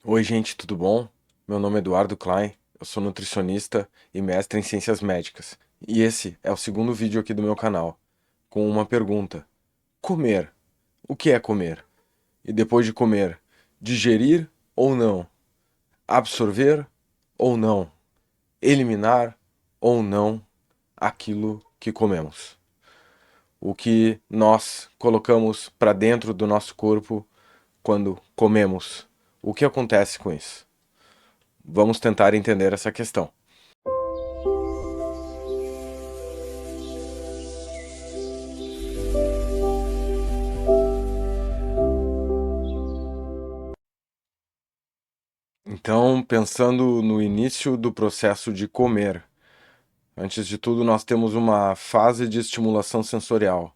Oi, gente, tudo bom? Meu nome é Eduardo Klein, eu sou nutricionista e mestre em ciências médicas. E esse é o segundo vídeo aqui do meu canal, com uma pergunta: comer. O que é comer? E depois de comer, digerir ou não? Absorver ou não? Eliminar ou não aquilo que comemos? O que nós colocamos para dentro do nosso corpo quando comemos? O que acontece com isso? Vamos tentar entender essa questão. Então, pensando no início do processo de comer, antes de tudo, nós temos uma fase de estimulação sensorial,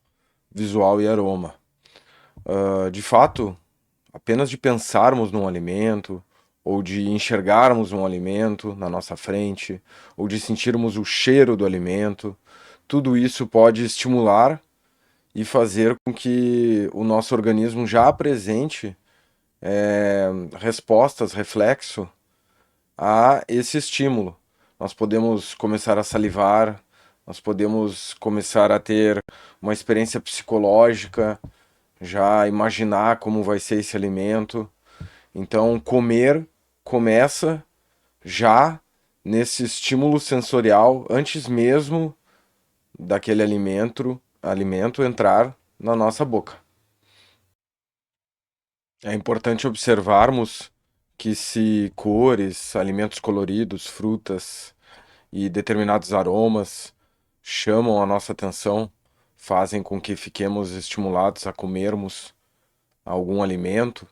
visual e aroma. De fato, apenas de pensarmos num alimento, ou de enxergarmos um alimento na nossa frente, ou de sentirmos o cheiro do alimento, tudo isso pode estimular e fazer com que o nosso organismo já apresente respostas, reflexo a esse estímulo. Nós podemos começar a salivar, nós podemos começar a ter uma experiência psicológica, já imaginar como vai ser esse alimento. Então, comer começa já nesse estímulo sensorial antes mesmo daquele alimento entrar na nossa boca. É importante observarmos que se cores, alimentos coloridos, frutas, e determinados aromas chamam a nossa atenção, fazem com que fiquemos estimulados a comermos algum alimento,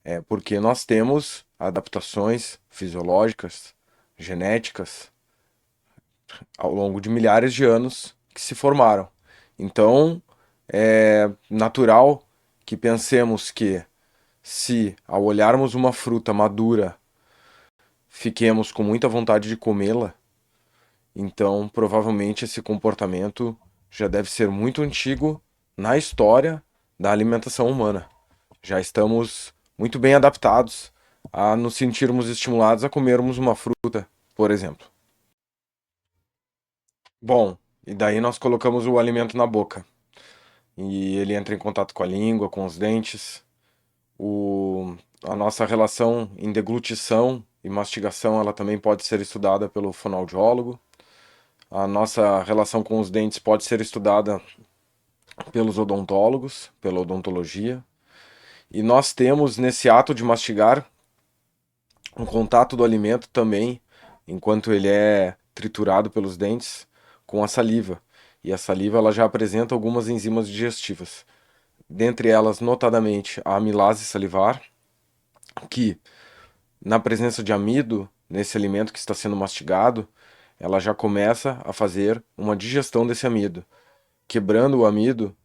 é porque nós temos adaptações fisiológicas, genéticas, ao longo de milhares de anos que se formaram. Então, é natural que pensemos que se ao olharmos uma fruta madura, fiquemos com muita vontade de comê-la. Então, provavelmente esse comportamento já deve ser muito antigo na história da alimentação humana. Já estamos muito bem adaptados a nos sentirmos estimulados a comermos uma fruta, por exemplo. Bom, e daí nós colocamos o alimento na boca e ele entra em contato com a língua, com os dentes. A nossa relação em deglutição e mastigação, ela também pode ser estudada pelo fonoaudiólogo. A nossa relação com os dentes pode ser estudada pelos odontólogos, pela odontologia. E nós temos nesse ato de mastigar um contato do alimento também, enquanto ele é triturado pelos dentes, com a saliva. E a saliva ela já apresenta algumas enzimas digestivas. Dentre elas, notadamente, a amilase salivar, que na presença de amido nesse alimento que está sendo mastigado, ela já começa a fazer uma digestão desse amido, quebrando o amido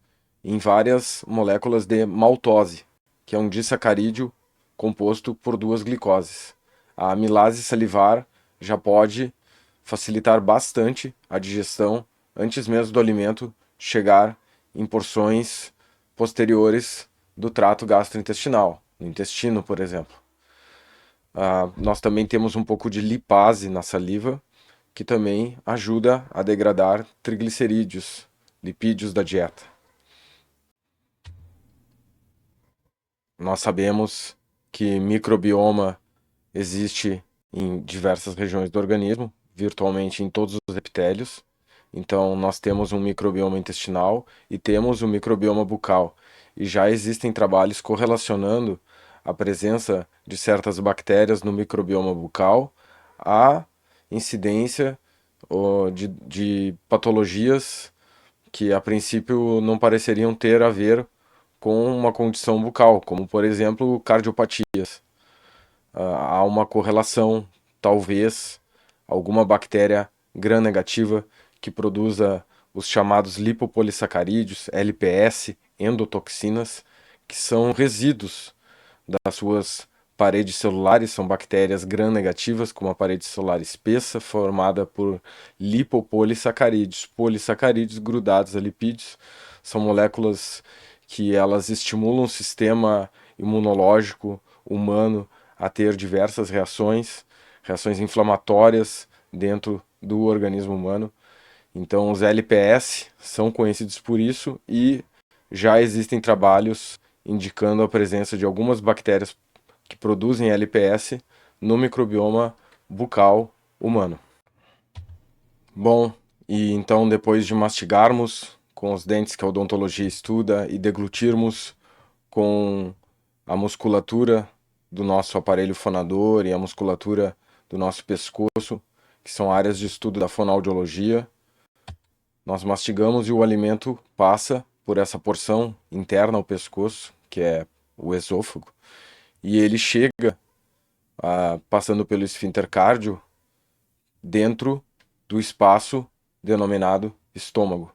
em várias moléculas de maltose, que é um disacarídeo composto por duas glicoses. A amilase salivar já pode facilitar bastante a digestão antes mesmo do alimento chegar em porções posteriores do trato gastrointestinal, no intestino, por exemplo. Nós também temos um pouco de lipase na saliva, que também ajuda a degradar triglicerídeos, lipídios da dieta. Nós sabemos que microbioma existe em diversas regiões do organismo, virtualmente em todos os epitélios. Então, nós temos um microbioma intestinal e temos um microbioma bucal. E já existem trabalhos correlacionando a presença de certas bactérias no microbioma bucal à incidência de patologias que a princípio não pareceriam ter a ver com uma condição bucal, como por exemplo cardiopatias. Há uma correlação, talvez, alguma bactéria gram-negativa que produza os chamados lipopolissacarídeos, LPS, endotoxinas, que são resíduos das suas paredes celulares, são bactérias gram-negativas com uma parede celular espessa formada por lipopolissacarídeos, polissacarídeos grudados a lipídios, são moléculas que elas estimulam o sistema imunológico humano a ter diversas reações, reações inflamatórias dentro do organismo humano. Então, os LPS são conhecidos por isso e já existem trabalhos indicando a presença de algumas bactérias que produzem LPS no microbioma bucal humano. Bom, e então depois de mastigarmos com os dentes que a odontologia estuda e deglutirmos com a musculatura do nosso aparelho fonador e a musculatura do nosso pescoço, que são áreas de estudo da fonoaudiologia, nós mastigamos e o alimento passa por essa porção interna ao pescoço, que é o esôfago, e ele chega, passando pelo esfíncter cardio, dentro do espaço denominado estômago.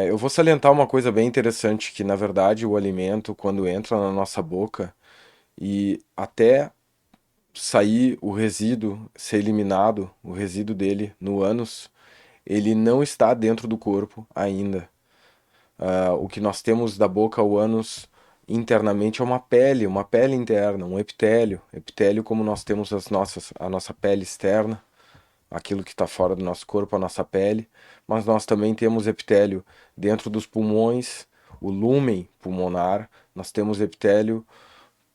Eu vou salientar uma coisa bem interessante, que na verdade o alimento, quando entra na nossa boca e até sair o resíduo, ser eliminado, o resíduo dele no ânus, ele não está dentro do corpo ainda. O que nós temos da boca ao ânus internamente é uma pele interna, um epitélio. Epitélio como nós temos a nossa pele externa, aquilo que está fora do nosso corpo, a nossa pele, mas nós também temos epitélio dentro dos pulmões, o lúmen pulmonar, nós temos epitélio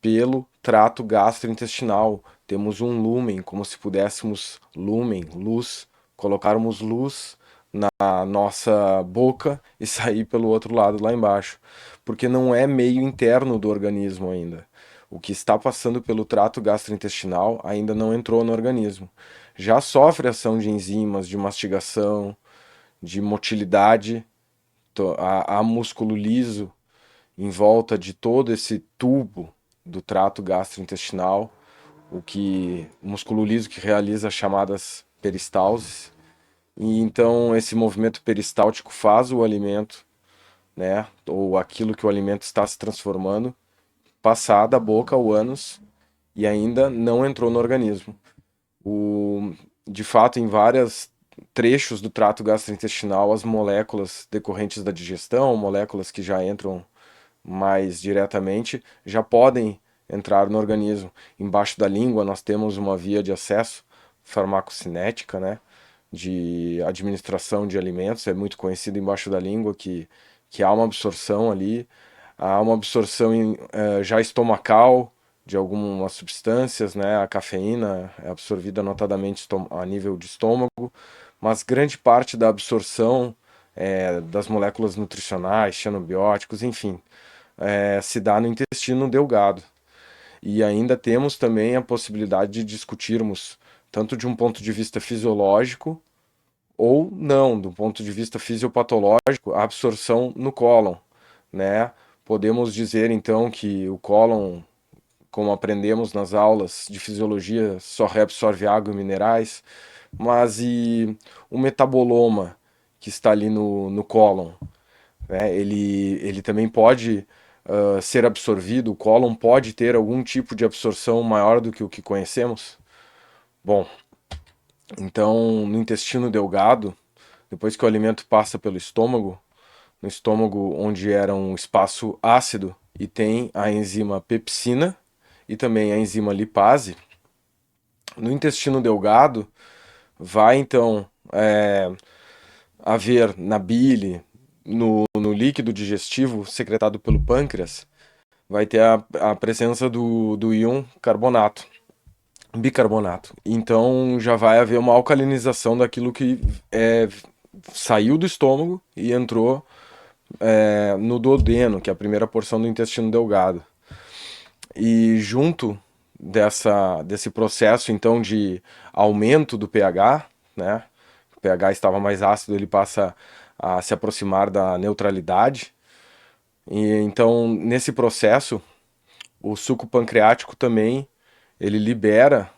pelo trato gastrointestinal, temos um lúmen, como se pudéssemos, lúmen, luz, colocarmos luz na nossa boca e sair pelo outro lado lá embaixo, porque não é meio interno do organismo ainda. O que está passando pelo trato gastrointestinal ainda não entrou no organismo. Já sofre ação de enzimas, de mastigação, de motilidade, há músculo liso em volta de todo esse tubo do trato gastrointestinal, o músculo liso que realiza as chamadas peristalses. E então esse movimento peristáltico faz o alimento, né, ou aquilo que o alimento está se transformando, passar da boca ao ânus e ainda não entrou no organismo. De fato, em vários trechos do trato gastrointestinal, as moléculas decorrentes da digestão, moléculas que já entram mais diretamente, já podem entrar no organismo. Embaixo da língua nós temos uma via de acesso farmacocinética, né, de administração de alimentos, é muito conhecido embaixo da língua que há uma absorção ali, há uma absorção já estomacal de algumas substâncias, né, a cafeína é absorvida notadamente a nível de estômago, mas grande parte da absorção das moléculas nutricionais, xenobióticos, enfim, se dá no intestino delgado. E ainda temos também a possibilidade de discutirmos, tanto de um ponto de vista fisiológico, ou não, do ponto de vista fisiopatológico, a absorção no cólon, né? Podemos dizer então que o cólon, como aprendemos nas aulas de fisiologia, só reabsorve água e minerais, mas e o metaboloma que está ali no cólon, né? Ele também pode ser absorvido, o cólon pode ter algum tipo de absorção maior do que o que conhecemos? Bom, então no intestino delgado, depois que o alimento passa pelo estômago, no estômago onde era um espaço ácido e tem a enzima pepsina e também a enzima lipase, no intestino delgado vai então haver na bile, no líquido digestivo secretado pelo pâncreas, vai ter a presença do íon carbonato, bicarbonato. Então já vai haver uma alcalinização daquilo que saiu do estômago e entrou no duodeno, que é a primeira porção do intestino delgado. E junto desse processo então de aumento do pH, né? O pH estava mais ácido, ele passa a se aproximar da neutralidade. E então nesse processo o suco pancreático também ele libera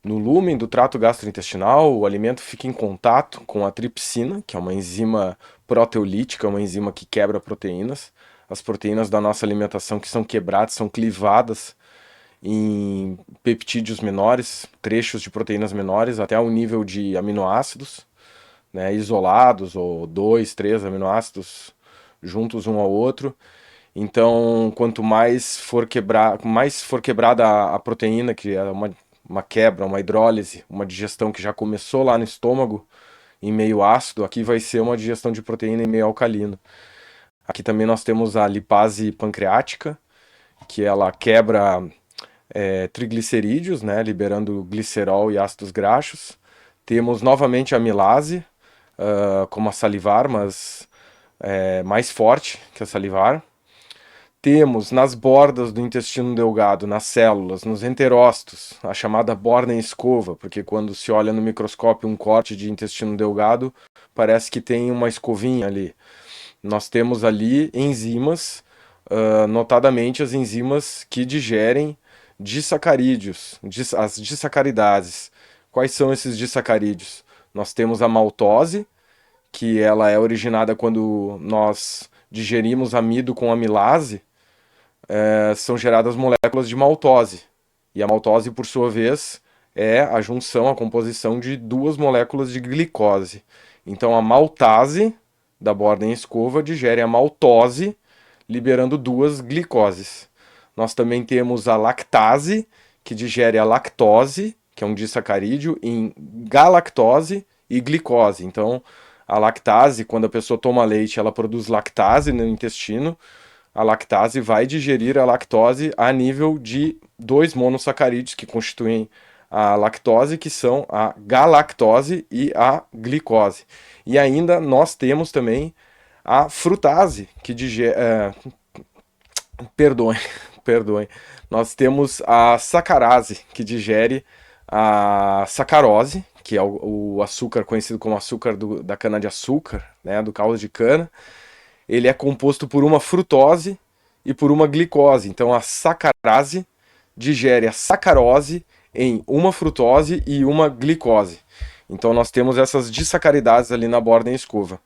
no lúmen do trato gastrointestinal, o alimento fica em contato com a tripsina, que é uma enzima proteolítica, uma enzima que quebra proteínas. As proteínas da nossa alimentação que são quebradas, são clivadas em peptídeos menores, trechos de proteínas menores, até o nível de aminoácidos, né, isolados, ou dois, três aminoácidos juntos um ao outro. Então, quanto mais for quebrada a proteína, que é uma quebra, uma hidrólise, uma digestão que já começou lá no estômago, em meio ácido, aqui vai ser uma digestão de proteína em meio alcalino. Aqui também nós temos a lipase pancreática, que ela quebra triglicerídeos, né, liberando glicerol e ácidos graxos. Temos novamente a amilase, como a salivar, mas mais forte que a salivar. Temos nas bordas do intestino delgado, nas células, nos enterócitos, a chamada borda em escova, porque quando se olha no microscópio um corte de intestino delgado, parece que tem uma escovinha ali. Nós temos ali enzimas, notadamente as enzimas que digerem disacarídeos, as disacaridades. Quais são esses disacarídeos? Nós temos a maltose, que ela é originada quando nós digerimos amido com amilase, são geradas moléculas de maltose. E a maltose, por sua vez, é a junção, a composição de duas moléculas de glicose. Então a maltase da borda em escova digere a maltose, liberando duas glicoses. Nós também temos a lactase, que digere a lactose, que é um disacarídeo, em galactose e glicose. Então, a lactase, quando a pessoa toma leite, ela produz lactase no intestino. A lactase vai digerir a lactose a nível de dois monossacarídeos que constituem a lactose, que são a galactose e a glicose. E ainda nós temos também a frutase, que digere. Perdoem, perdoem. Nós temos a sacarase, que digere a sacarose, que é o açúcar conhecido como açúcar da cana-de-açúcar, né, do caldo de cana. Ele é composto por uma frutose e por uma glicose. Então a sacarase digere a sacarose em uma frutose e uma glicose. Então nós temos essas disacaridades ali na borda em escova.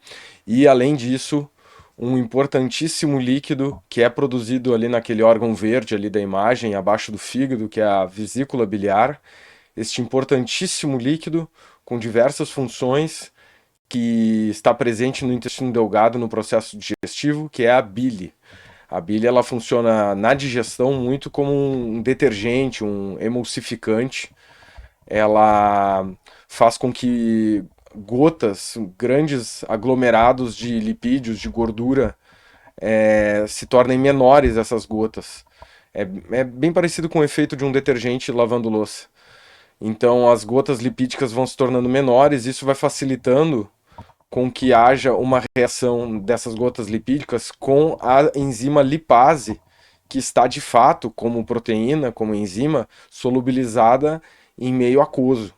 E além disso, um importantíssimo líquido que é produzido ali naquele órgão verde ali da imagem, abaixo do fígado, que é a vesícula biliar. Este importantíssimo líquido com diversas funções que está presente no intestino delgado no processo digestivo, que é a bile. A bile ela funciona na digestão muito como um detergente, um emulsificante. Ela faz com que gotas, grandes aglomerados de lipídios, de gordura, se tornem menores essas gotas. É bem parecido com o efeito de um detergente lavando louça. Então as gotas lipídicas vão se tornando menores, isso vai facilitando com que haja uma reação dessas gotas lipídicas com a enzima lipase, que está de fato como proteína, como enzima, solubilizada em meio aquoso,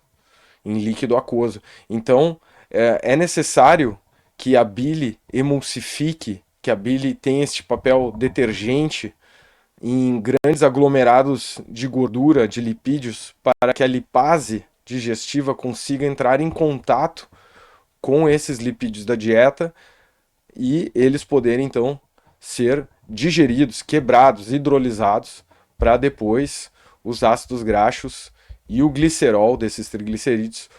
em líquido aquoso. Então é necessário que a bile emulsifique, que a bile tenha este papel detergente em grandes aglomerados de gordura, de lipídios, para que a lipase digestiva consiga entrar em contato com esses lipídios da dieta e eles poderem então ser digeridos, quebrados, hidrolisados, para depois os ácidos graxos e o glicerol desses triglicerídeos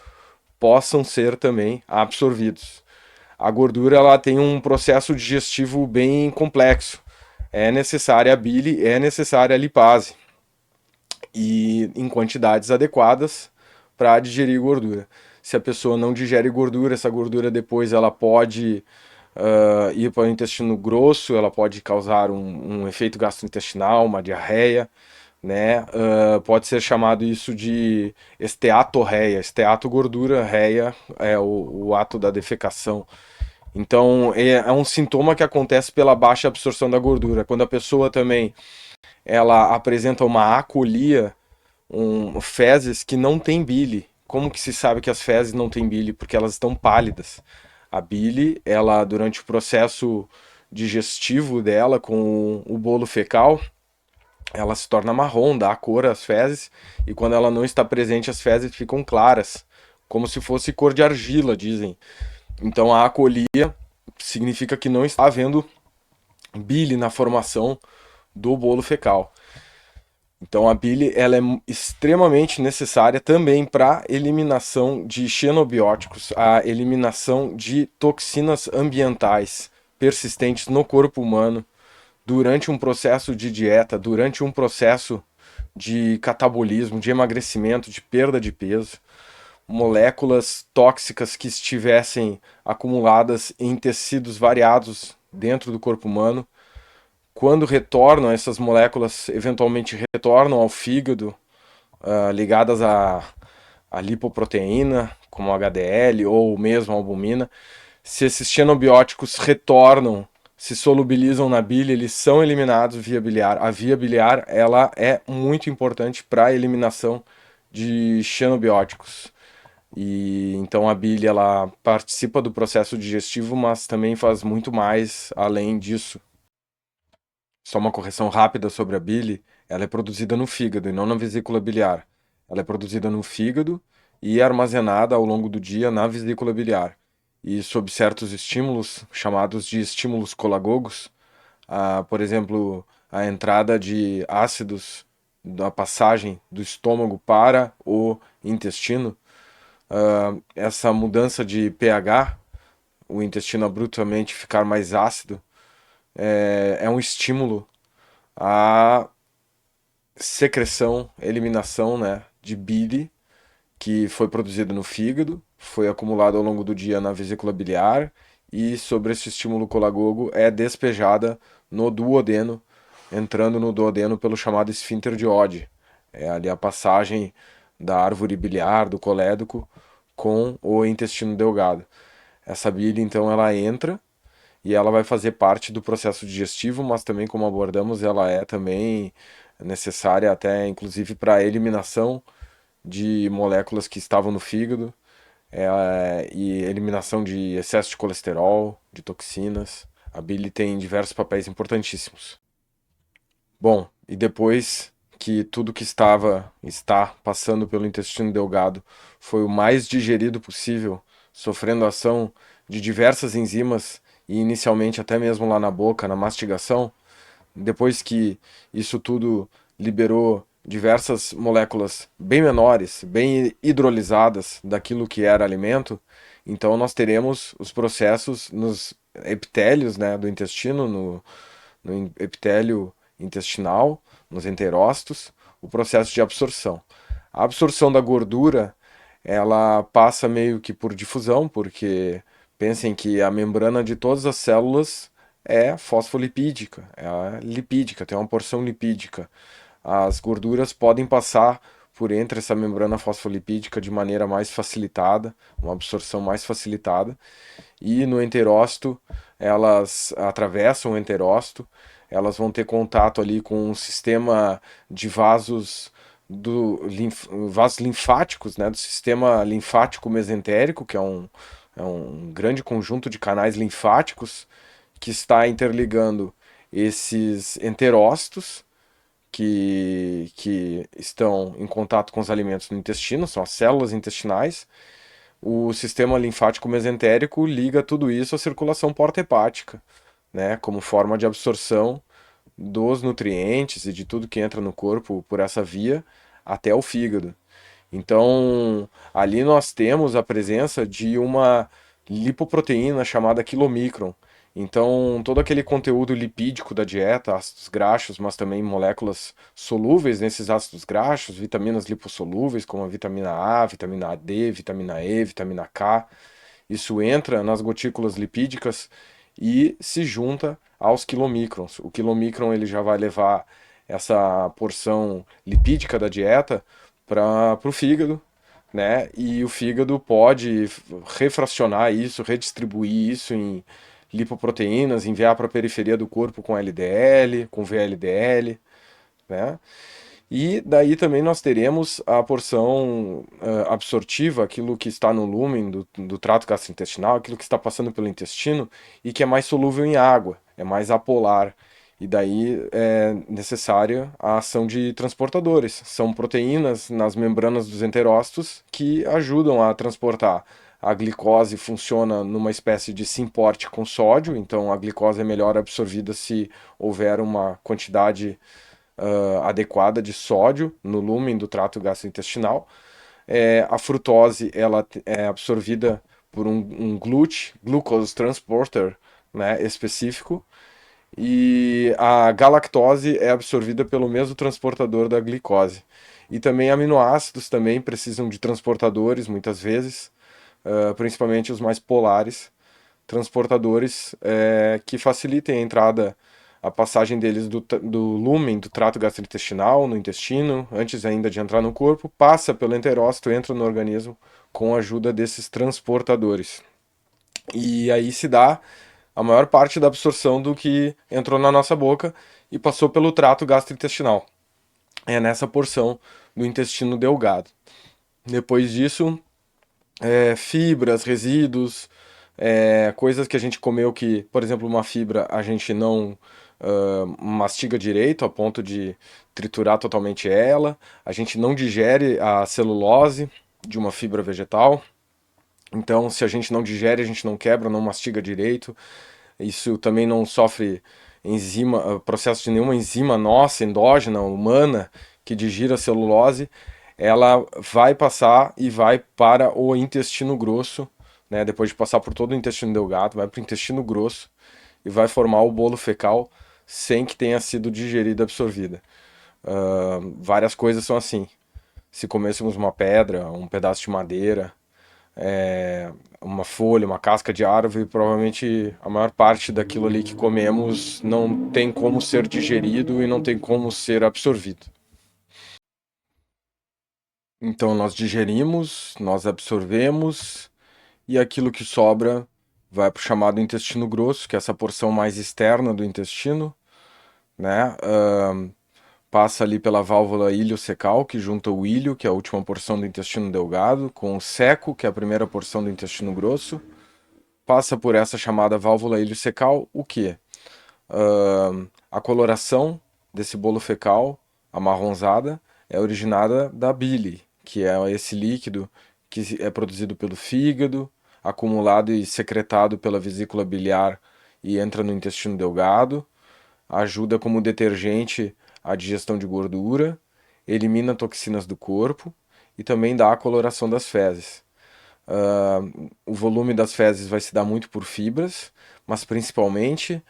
possam ser também absorvidos. A gordura ela tem um processo digestivo bem complexo. É necessária a bile, é necessária a lipase e em quantidades adequadas para digerir gordura. Se a pessoa não digere gordura, essa gordura depois ela pode ir para o intestino grosso, ela pode causar um efeito gastrointestinal, uma diarreia, né? Pode ser chamado isso de esteatorreia. Esteato, gordura, reia é o ato da defecação. Então é um sintoma que acontece pela baixa absorção da gordura. Quando a pessoa também ela apresenta uma acolia, fezes que não tem bile. Como que se sabe que as fezes não têm bile? Porque elas estão pálidas. A bile, ela durante o processo digestivo dela com o bolo fecal, ela se torna marrom, dá a cor às fezes, e quando ela não está presente, as fezes ficam claras, como se fosse cor de argila, dizem. Então a acolia significa que não está havendo bile na formação do bolo fecal. Então a bile ela é extremamente necessária também para eliminação de xenobióticos, a eliminação de toxinas ambientais persistentes no corpo humano, durante um processo de dieta, durante um processo de catabolismo, de emagrecimento, de perda de peso, moléculas tóxicas que estivessem acumuladas em tecidos variados dentro do corpo humano. Quando retornam, essas moléculas eventualmente retornam ao fígado, ligadas à lipoproteína, como HDL ou mesmo a albumina. Se esses xenobióticos retornam, se solubilizam na bile, eles são eliminados via biliar. A via biliar, ela é muito importante para a eliminação de xenobióticos. E então a bile, ela participa do processo digestivo, mas também faz muito mais além disso. Só uma correção rápida sobre a bile, ela é produzida no fígado e não na vesícula biliar. Ela é produzida no fígado e é armazenada ao longo do dia na vesícula biliar. E sob certos estímulos, chamados de estímulos colagogos, por exemplo, a entrada de ácidos da passagem do estômago para o intestino, essa mudança de pH, o intestino abruptamente ficar mais ácido, é um estímulo à secreção, eliminação, né, de bile que foi produzido no fígado, foi acumulado ao longo do dia na vesícula biliar e sobre esse estímulo colagogo é despejada no duodeno, entrando no duodeno pelo chamado esfíncter de Oddi. É ali a passagem da árvore biliar, do colédoco, com o intestino delgado. Essa bile, então, ela entra e ela vai fazer parte do processo digestivo, mas também, como abordamos, ela é também necessária até, inclusive, para a eliminação de moléculas que estavam no fígado, e eliminação de excesso de colesterol, de toxinas. A bile tem diversos papéis importantíssimos. Bom, e depois que tudo que está passando pelo intestino delgado foi o mais digerido possível, sofrendo ação de diversas enzimas e inicialmente até mesmo lá na boca, na mastigação, depois que isso tudo liberou diversas moléculas bem menores, bem hidrolisadas daquilo que era alimento, então nós teremos os processos nos epitélios, né, do intestino, no epitélio intestinal, nos enterócitos, o processo de absorção. A absorção da gordura, ela passa meio que por difusão, porque pensem que a membrana de todas as células é fosfolipídica, é lipídica, tem uma porção lipídica. As gorduras podem passar por entre essa membrana fosfolipídica de maneira mais facilitada, uma absorção mais facilitada, e no enterócito elas atravessam o enterócito, elas vão ter contato ali com um sistema de vasos vasos linfáticos, né, do sistema linfático mesentérico, que é um grande conjunto de canais linfáticos que está interligando esses enterócitos que estão em contato com os alimentos no intestino, são as células intestinais. O sistema linfático mesentérico liga tudo isso à circulação porta-hepática, né, como forma de absorção dos nutrientes e de tudo que entra no corpo por essa via até o fígado. Então, ali nós temos a presença de uma lipoproteína chamada quilomicron. Então, todo aquele conteúdo lipídico da dieta, ácidos graxos, mas também moléculas solúveis nesses ácidos graxos, vitaminas lipossolúveis, como a vitamina D, vitamina E, vitamina K, isso entra nas gotículas lipídicas e se junta aos quilomicrons. O quilomicron ele já vai levar essa porção lipídica da dieta para o fígado, né? E o fígado pode refracionar isso, redistribuir isso em lipoproteínas, enviar para a periferia do corpo com LDL, com VLDL, né? E daí também nós teremos a porção absortiva, aquilo que está no lúmen do trato gastrointestinal, aquilo que está passando pelo intestino e que é mais solúvel em água, é mais apolar. E daí é necessária a ação de transportadores. São proteínas nas membranas dos enterócitos que ajudam a transportar. A glicose funciona numa espécie de simporte com sódio, então a glicose é melhor absorvida se houver uma quantidade adequada de sódio no lúmen do trato gastrointestinal. A frutose ela é absorvida por um glucose transporter, né, específico, e a galactose é absorvida pelo mesmo transportador da glicose. E também aminoácidos também precisam de transportadores, muitas vezes, principalmente os mais polares, transportadores que facilitem a entrada, a passagem deles do lúmen, do trato gastrointestinal, no intestino, antes ainda de entrar no corpo, passa pelo enterócito, entra no organismo com a ajuda desses transportadores. E aí se dá a maior parte da absorção do que entrou na nossa boca e passou pelo trato gastrointestinal. É nessa porção do intestino delgado. Depois disso, fibras, resíduos, coisas que a gente comeu que, por exemplo, uma fibra a gente não mastiga direito a ponto de triturar totalmente ela, a gente não digere a celulose de uma fibra vegetal. Então, se a gente não digere, a gente não quebra, não mastiga direito. Isso também não sofre processo de nenhuma enzima nossa, endógena, humana, que digira a celulose. Ela vai passar e vai para o intestino grosso, né? Depois de passar por todo o intestino delgado, vai para o intestino grosso e vai formar o bolo fecal sem que tenha sido digerida, absorvida. Várias coisas são assim. Se comêssemos uma pedra, um pedaço de madeira, uma folha, uma casca de árvore, provavelmente a maior parte daquilo ali que comemos não tem como ser digerido e não tem como ser absorvido. Então nós digerimos, nós absorvemos e aquilo que sobra vai para o chamado intestino grosso, que é essa porção mais externa do intestino, né? Passa ali pela válvula iliocecal, que junta o ilho, que é a última porção do intestino delgado, com o seco, que é a primeira porção do intestino grosso. Passa por essa chamada válvula iliocecal, o quê? A coloração desse bolo fecal amarronzada é originada da bile, que é esse líquido que é produzido pelo fígado, acumulado e secretado pela vesícula biliar e entra no intestino delgado, ajuda como detergente a digestão de gordura, elimina toxinas do corpo e também dá a coloração das fezes. O volume das fezes vai se dar muito por fibras, mas principalmente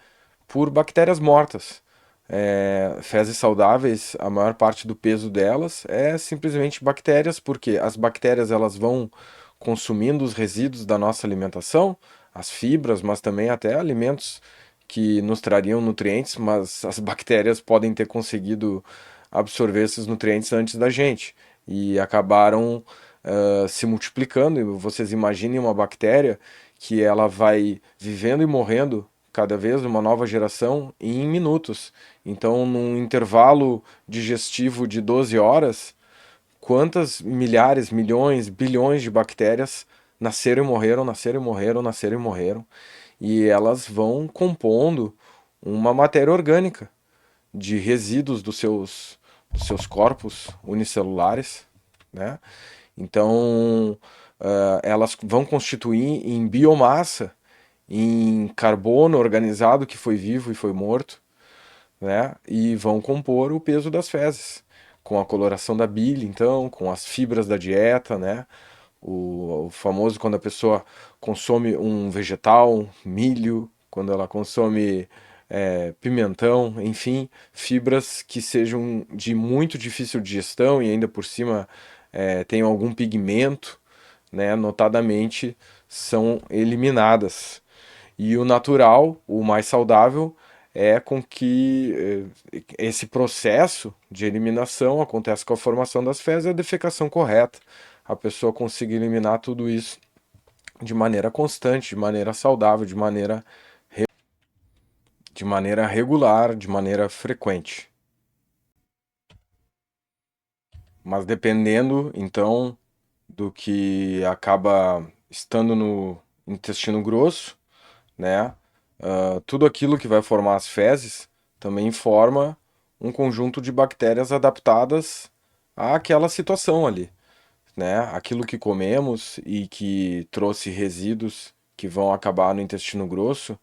por bactérias mortas. Fezes saudáveis, a maior parte do peso delas é simplesmente bactérias, porque as bactérias elas vão consumindo os resíduos da nossa alimentação, as fibras, mas também até alimentos que nos trariam nutrientes, mas as bactérias podem ter conseguido absorver esses nutrientes antes da gente e acabaram se multiplicando. E vocês imaginem uma bactéria que ela vai vivendo e morrendo cada vez uma nova geração em minutos. Então, num intervalo digestivo de 12 horas, quantas milhares, milhões, bilhões de bactérias nasceram e morreram, nasceram e morreram, nasceram e morreram. E elas vão compondo uma matéria orgânica de resíduos dos seus corpos unicelulares, né? Então, elas vão constituir em biomassa, em carbono organizado que foi vivo e foi morto, né? E vão compor o peso das fezes, com a coloração da bile, então, com as fibras da dieta, né? O famoso quando a pessoa consome um vegetal, milho, quando ela consome pimentão, enfim, fibras que sejam de muito difícil digestão e ainda por cima tenham algum pigmento, né? Notadamente são eliminadas. E o natural, o mais saudável, é com que esse processo de eliminação acontece com a formação das fezes e a defecação correta. A pessoa consiga eliminar tudo isso de maneira constante, de maneira saudável, de maneira regular, de maneira frequente. Mas dependendo, então, do que acaba estando no intestino grosso, né? Tudo aquilo que vai formar as fezes também forma um conjunto de bactérias adaptadas àquela situação ali, né? Aquilo que comemos e que trouxe resíduos que vão acabar no intestino grosso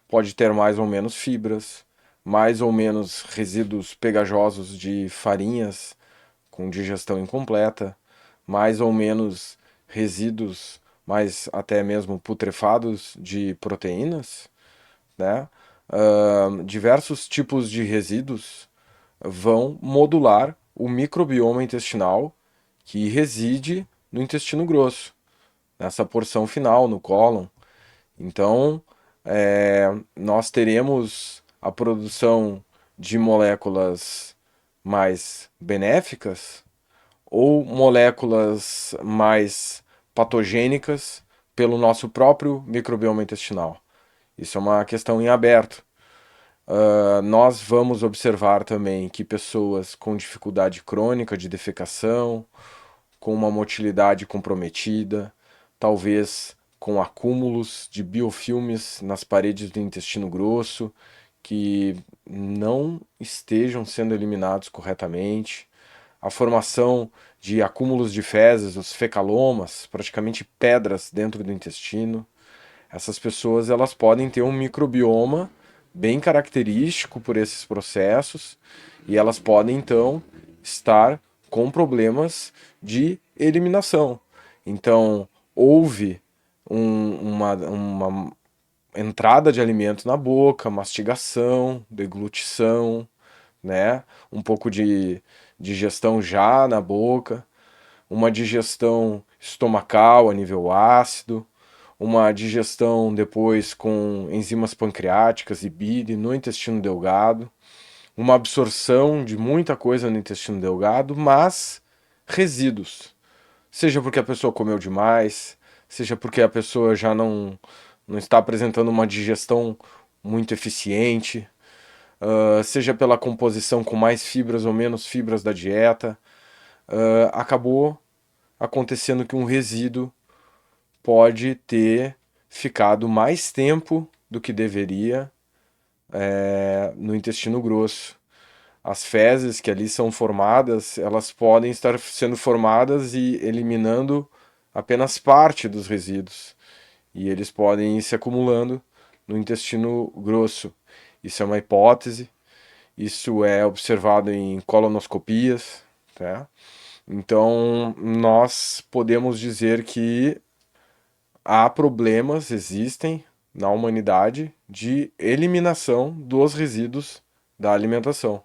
pode ter mais ou menos fibras, mais ou menos resíduos pegajosos de farinhas com digestão incompleta, mais ou menos resíduos, mais até mesmo putrefados de proteínas, né? diversos tipos de resíduos vão modular o microbioma intestinal que reside no intestino grosso, nessa porção final, no cólon. Então, nós teremos a produção de moléculas mais benéficas ou moléculas mais patogênicas pelo nosso próprio microbioma intestinal. Isso é uma questão em aberto. Nós vamos observar também que pessoas com dificuldade crônica de defecação, com uma motilidade comprometida, talvez com acúmulos de biofilmes nas paredes do intestino grosso que não estejam sendo eliminados corretamente, a formação de acúmulos de fezes, os fecalomas, praticamente pedras dentro do intestino. Essas pessoas elas podem ter um microbioma bem característico por esses processos e elas podem então estar com problemas de eliminação. Então, houve uma entrada de alimento na boca, mastigação, deglutição, né? Um pouco de digestão já na boca, uma digestão estomacal a nível ácido, uma digestão depois com enzimas pancreáticas e bile no intestino delgado, uma absorção de muita coisa no intestino delgado, mas resíduos. Seja porque a pessoa comeu demais, seja porque a pessoa já não está apresentando uma digestão muito eficiente, seja pela composição com mais fibras ou menos fibras da dieta, acabou acontecendo que um resíduo pode ter ficado mais tempo do que deveria no intestino grosso. As fezes que ali são formadas, elas podem estar sendo formadas e eliminando apenas parte dos resíduos. E eles podem ir se acumulando no intestino grosso. Isso é uma hipótese, isso é observado em colonoscopias, tá? Então, nós podemos dizer que há problemas, existem na humanidade de eliminação dos resíduos da alimentação.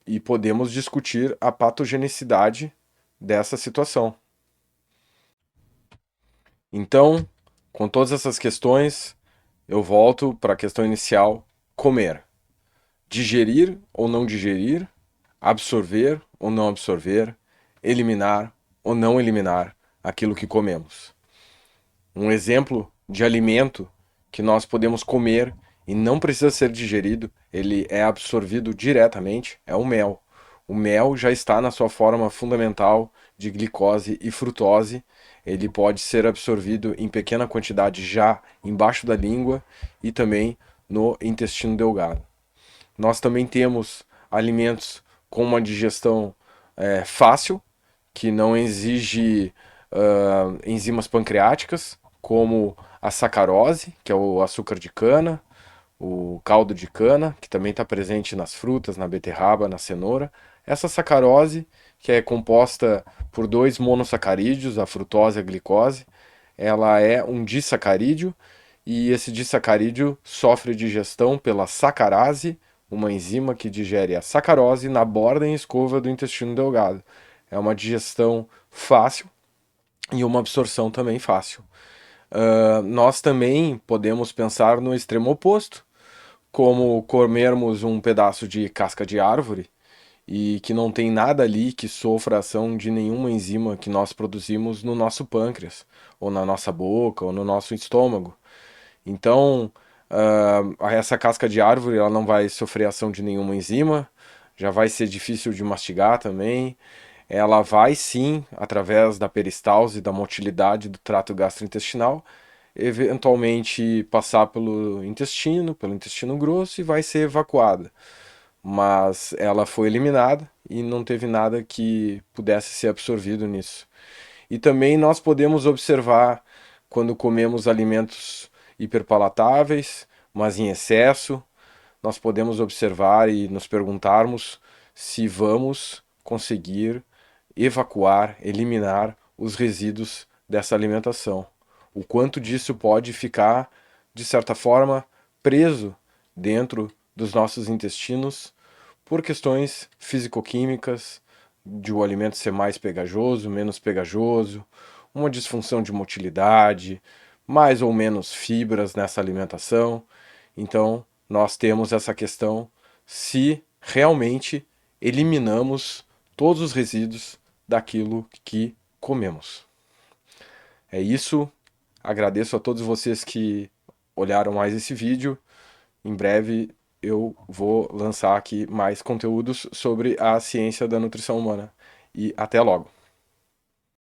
E podemos discutir a patogenicidade dessa situação. Então, com todas essas questões, eu volto para a questão inicial: comer. Digerir ou não digerir, absorver ou não absorver, eliminar ou não eliminar aquilo que comemos. Um exemplo de alimento que nós podemos comer e não precisa ser digerido, ele é absorvido diretamente, é o mel. O mel já está na sua forma fundamental de glicose e frutose. Ele pode ser absorvido em pequena quantidade já embaixo da língua e também no intestino delgado. Nós também temos alimentos com uma digestão fácil, que não exige enzimas pancreáticas, como a sacarose, que é o açúcar de cana, o caldo de cana, que também está presente nas frutas, na beterraba, na cenoura. Essa sacarose, que é composta por dois monossacarídeos, a frutose e a glicose, ela é um disacarídeo e esse disacarídeo sofre digestão pela sacarase, uma enzima que digere a sacarose na borda e escova do intestino delgado. É uma digestão fácil e uma absorção também fácil. Nós também podemos pensar no extremo oposto, como comermos um pedaço de casca de árvore e que não tem nada ali que sofra ação de nenhuma enzima que nós produzimos no nosso pâncreas, ou na nossa boca, ou no nosso estômago. Então, essa casca de árvore ela não vai sofrer ação de nenhuma enzima, já vai ser difícil de mastigar também. Ela vai sim, através da peristalse, da motilidade do trato gastrointestinal, eventualmente passar pelo intestino grosso e vai ser evacuada. Mas ela foi eliminada e não teve nada que pudesse ser absorvido nisso. E também nós podemos observar quando comemos alimentos hiperpalatáveis, mas em excesso, nós podemos observar e nos perguntarmos se vamos conseguir evacuar, eliminar os resíduos dessa alimentação. O quanto disso pode ficar de certa forma, preso dentro dos nossos intestinos por questões físico-químicas, de o alimento ser mais pegajoso, menos pegajoso, uma disfunção de motilidade, mais ou menos fibras nessa alimentação. Então, nós temos essa questão se realmente eliminamos todos os resíduos daquilo que comemos. É isso. Agradeço a todos vocês que olharam mais esse vídeo. Em breve eu vou lançar aqui mais conteúdos sobre a ciência da nutrição humana. E até logo!